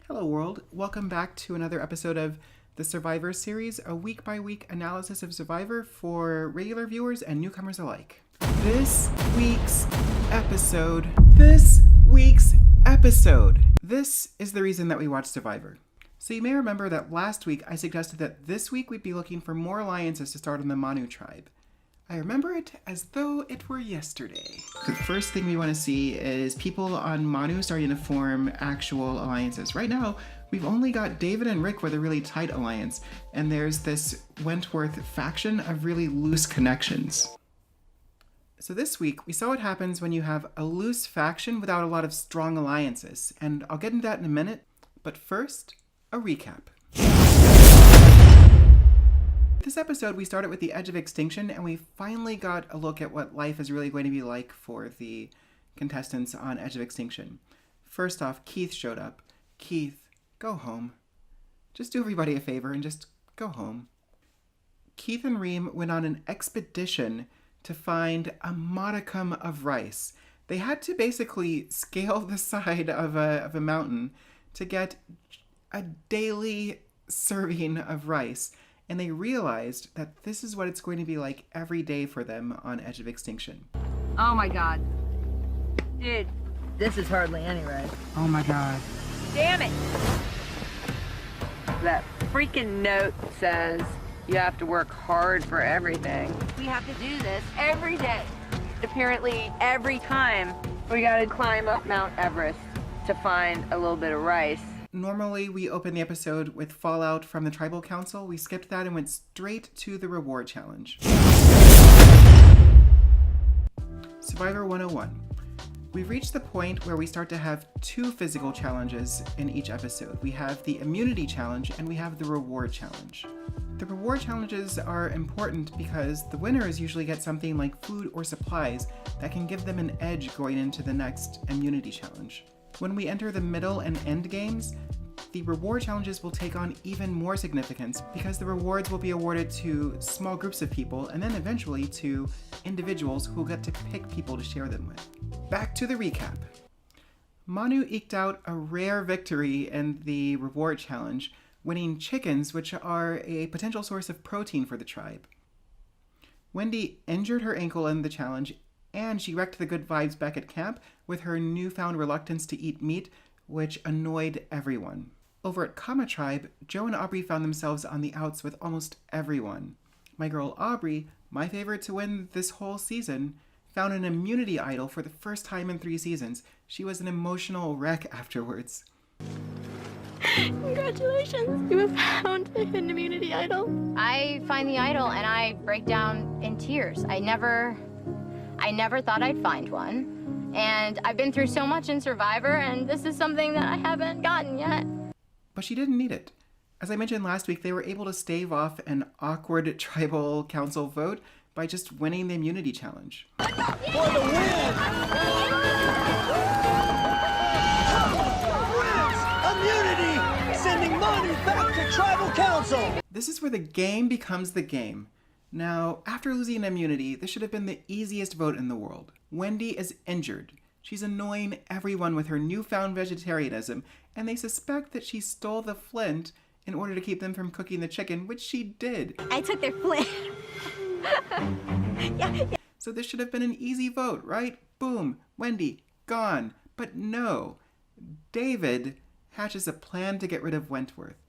Hello, world. Welcome back to another episode of the Survivor series, a week-by-week analysis of Survivor for regular viewers and newcomers alike. This week's episode. This is the reason that we watch Survivor. So you may remember that last week I suggested that this week we'd be looking for more alliances to start on the Manu tribe. I remember it as though it were yesterday. The first thing we want to see is people on Manu starting to form actual alliances. Right now, we've only got David and Rick with a really tight alliance, and there's this Wentworth faction of really loose connections. So this week, we saw what happens when you have a loose faction without a lot of strong alliances, and I'll get into that in a minute, but first, a recap. This episode, we started with the edge of extinction, and we finally got a look at what life is really going to be like for the contestants on Edge of Extinction. First off, Keith showed up. Keith, go home. Just do everybody a favor and just go home. Keith and Reem went on an expedition to find a modicum of rice. They had to basically scale the side of a mountain to get a daily serving of rice. And they realized that this is what it's going to be like every day for them on Edge of Extinction. Oh my god. Dude, this is hardly any rice. Oh my god. Damn it! That freaking note says you have to work hard for everything. We have to do this every day. Apparently, every time we gotta climb up Mount Everest to find a little bit of rice. Normally, we open the episode with fallout from the Tribal Council. We skipped that and went straight to the reward challenge. Survivor 101. We've reached the point where we start to have two physical challenges in each episode. We have the immunity challenge and we have the reward challenge. The reward challenges are important because the winners usually get something like food or supplies that can give them an edge going into the next immunity challenge. When we enter the middle and end games, the reward challenges will take on even more significance because the rewards will be awarded to small groups of people and then eventually to individuals who get to pick people to share them with. Back to the recap. Manu eked out a rare victory in the reward challenge, winning chickens, which are a potential source of protein for the tribe. Wendy injured her ankle in the challenge, and she wrecked the good vibes back at camp with her newfound reluctance to eat meat, which annoyed everyone. Over at Kama Tribe, Joe and Aubrey found themselves on the outs with almost everyone. My girl Aubrey, my favorite to win this whole season, found an immunity idol for the first time in 3 seasons. She was an emotional wreck afterwards. Congratulations, you have found an immunity idol. I find the idol and I break down in tears. I never thought I'd find one. And I've been through so much in Survivor, and this is something that I haven't gotten yet. But she didn't need it. As I mentioned last week, they were able to stave off an awkward tribal council vote by just winning the immunity challenge. For the win! Immunity! Sending Manu back to tribal council! This is where the game becomes the game. Now, after losing immunity, this should have been the easiest vote in the world. Wendy is injured. She's annoying everyone with her newfound vegetarianism, and they suspect that she stole the flint in order to keep them from cooking the chicken, which she did. I took their flint. Yeah. So this should have been an easy vote, right? Boom, Wendy, gone. But no, David hatches a plan to get rid of Wentworth.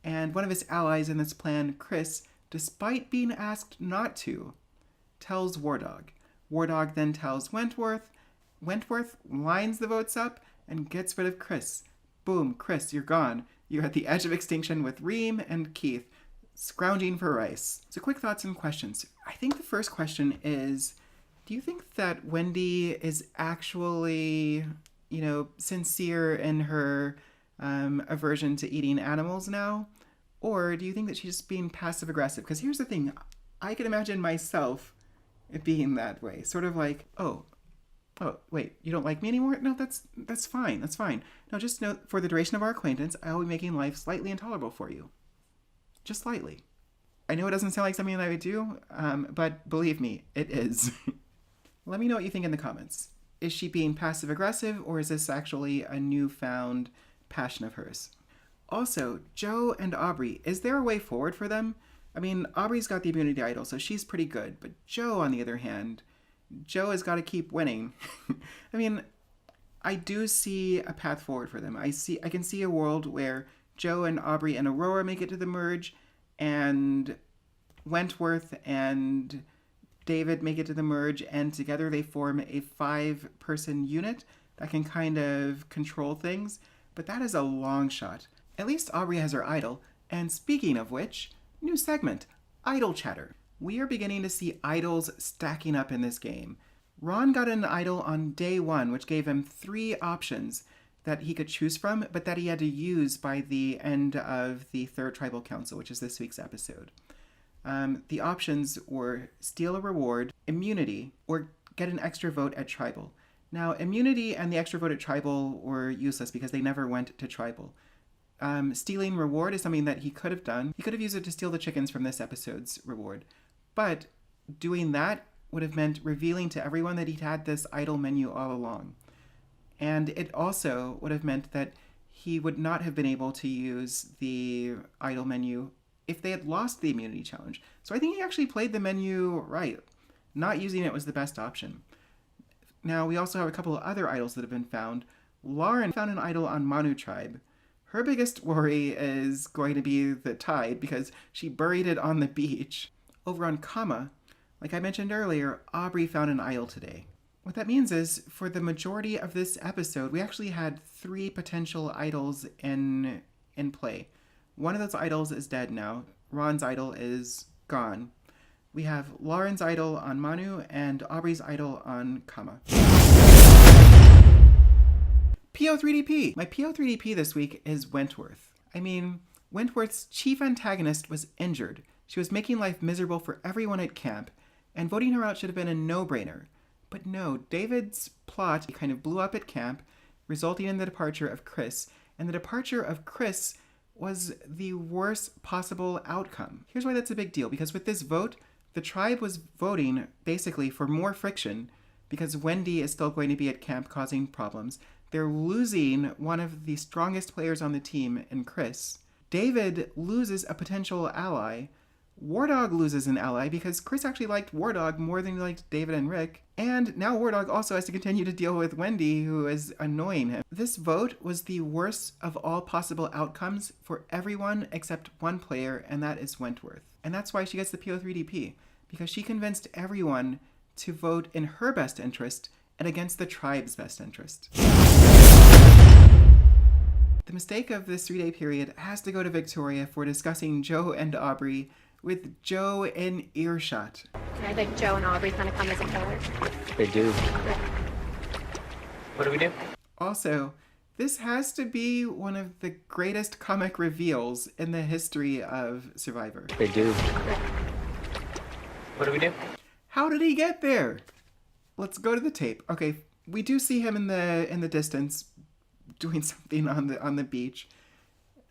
And one of his allies in this plan, Chris, despite being asked not to, tells War Dog. War Dog then tells Wentworth. Wentworth lines the votes up and gets rid of Chris. Boom, Chris, you're gone. You're at the edge of extinction with Reem and Keith, scrounging for rice. So quick thoughts and questions. I think the first question is, do you think that Wendy is actually, sincere in her aversion to eating animals now? Or do you think that she's just being passive-aggressive? Because here's the thing. I can imagine myself being that way. Sort of like, oh, wait, you don't like me anymore? No, that's fine. That's fine. No, just know, for the duration of our acquaintance, I will be making life slightly intolerable for you. Just slightly. I know it doesn't sound like something that I would do, but believe me, it is. Let me know what you think in the comments. Is she being passive-aggressive, or is this actually a newfound passion of hers. Also, Joe and Aubrey, is there a way forward for them? I mean, Aubrey's got the immunity idol, so she's pretty good. But Joe, on the other hand, Joe has got to keep winning. I mean, I do see a path forward for them. I can see a world where Joe and Aubrey and Aurora make it to the merge, and Wentworth and David make it to the merge, and together they form a 5-person unit that can kind of control things. But that is a long shot. At least Aubrey has her idol. And speaking of which, new segment, Idol Chatter. We are beginning to see idols stacking up in this game. Ron got an idol on day 1, which gave him 3 options that he could choose from, but that he had to use by the end of the 3rd Tribal Council, which is this week's episode. The options were steal a reward, immunity, or get an extra vote at Tribal. Now, immunity and the extra vote at Tribal were useless because they never went to Tribal. Stealing reward is something that he could have done. He could have used it to steal the chickens from this episode's reward. But doing that would have meant revealing to everyone that he'd had this idol menu all along. And it also would have meant that he would not have been able to use the idol menu if they had lost the immunity challenge. So I think he actually played the menu right. Not using it was the best option. Now, we also have a couple of other idols that have been found. Lauren found an idol on Manu Tribe. Her biggest worry is going to be the tide because she buried it on the beach. Over on Kama, like I mentioned earlier, Aubrey found an idol today. What that means is, for the majority of this episode, we actually had 3 potential idols in play. One of those idols is dead now. Ron's idol is gone. We have Lauren's idol on Manu and Aubrey's idol on Kama. PO3DP! My PO3DP this week is Wentworth. I mean, Wentworth's chief antagonist was injured. She was making life miserable for everyone at camp, and voting her out should have been a no-brainer. But no, David's plot kind of blew up at camp, resulting in the departure of Chris, and the departure of Chris was the worst possible outcome. Here's why that's a big deal, because with this vote, the tribe was voting basically for more friction because Wendy is still going to be at camp causing problems. They're losing one of the strongest players on the team in Chris. David loses a potential ally. Wardog loses an ally because Chris actually liked Wardog more than he liked David and Rick. And now Wardog also has to continue to deal with Wendy, who is annoying him. This vote was the worst of all possible outcomes for everyone except one player, and that is Wentworth. And that's why she gets the PO3DP, because she convinced everyone to vote in her best interest and against the tribe's best interest. The mistake of this 3-day period has to go to Victoria for discussing Joe and Aubrey with Joe in earshot. I think Joe and Aubrey's gonna come as a killer. They do. What do we do? Also, this has to be one of the greatest comic reveals in the history of Survivor. They do. What do we do? How did he get there? Let's go to the tape. Okay, we do see him in the distance doing something on the beach.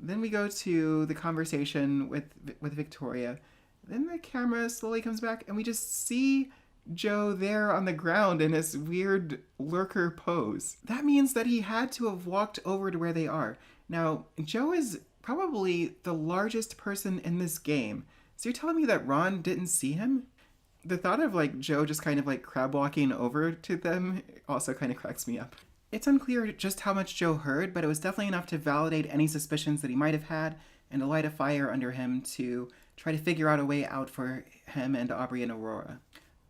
Then we go to the conversation with Victoria. Then the camera slowly comes back and we just see Joe there on the ground in this weird lurker pose. That means that he had to have walked over to where they are. Now, Joe is probably the largest person in this game. So you're telling me that Ron didn't see him? The thought of Joe just kind of crab walking over to them also kind of cracks me up. It's unclear just how much Joe heard, but it was definitely enough to validate any suspicions that he might have had and to light a fire under him to try to figure out a way out for him and Aubrey and Aurora.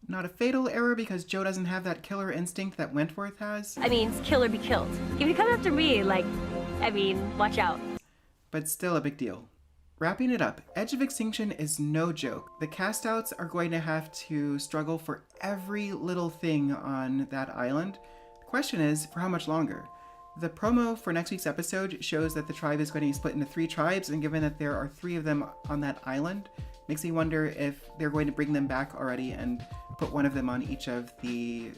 Not a fatal error because Joe doesn't have that killer instinct that Wentworth has. I mean, kill or be killed. If you come after me, watch out. But still a big deal. Wrapping it up, Edge of Extinction is no joke. The castouts are going to have to struggle for every little thing on that island. Question is, for how much longer? The promo for next week's episode shows that the tribe is going to be split into 3 tribes, and given that there are 3 of them on that island, makes me wonder if they're going to bring them back already and put one of them on each of the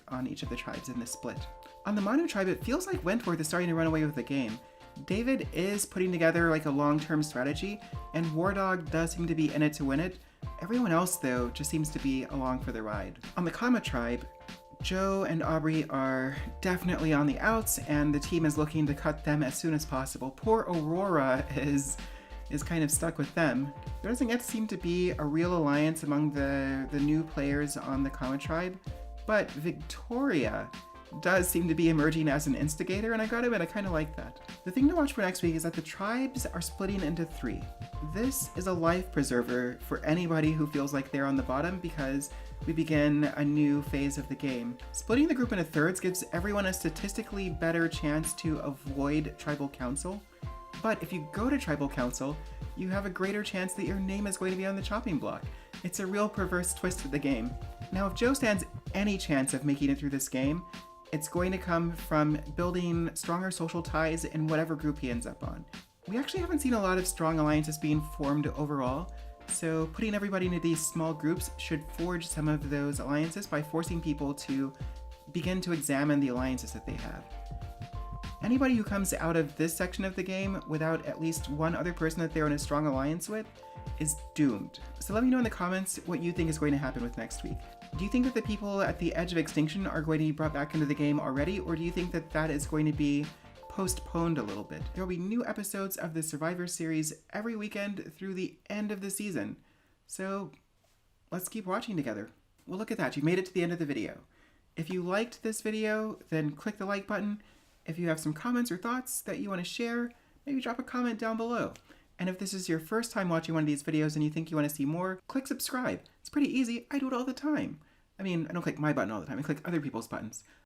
tribes in this split. On the Manu tribe, it feels like Wentworth is starting to run away with the game. David is putting together a long-term strategy, and Wardog does seem to be in it to win it. Everyone else, though, just seems to be along for the ride. On the Kama tribe, Joe and Aubrey are definitely on the outs, and the team is looking to cut them as soon as possible. Poor Aurora is kind of stuck with them. There doesn't yet seem to be a real alliance among the new players on the Comet Tribe, but Victoria does seem to be emerging as an instigator, and I gotta admit, I kind of like that. The thing to watch for next week is that the tribes are splitting into 3. This is a life preserver for anybody who feels like they're on the bottom, because we begin a new phase of the game. Splitting the group into thirds gives everyone a statistically better chance to avoid tribal council. But if you go to tribal council, you have a greater chance that your name is going to be on the chopping block. It's a real perverse twist to the game. Now, if Joe stands any chance of making it through this game, it's going to come from building stronger social ties in whatever group he ends up on. We actually haven't seen a lot of strong alliances being formed overall, so putting everybody into these small groups should forge some of those alliances by forcing people to begin to examine the alliances that they have. Anybody who comes out of this section of the game without at least one other person that they're in a strong alliance with is doomed. So let me know in the comments what you think is going to happen with next week. Do you think that the people at the edge of extinction are going to be brought back into the game already, or do you think that that is going to be postponed a little bit? There will be new episodes of the Survivor series every weekend through the end of the season. So let's keep watching together. Well, look at that. You made it to the end of the video. If you liked this video, then click the like button. If you have some comments or thoughts that you want to share, maybe drop a comment down below. And if this is your first time watching one of these videos and you think you want to see more, click subscribe. It's pretty easy. I do it all the time. I mean, I don't click my button all the time. I click other people's buttons.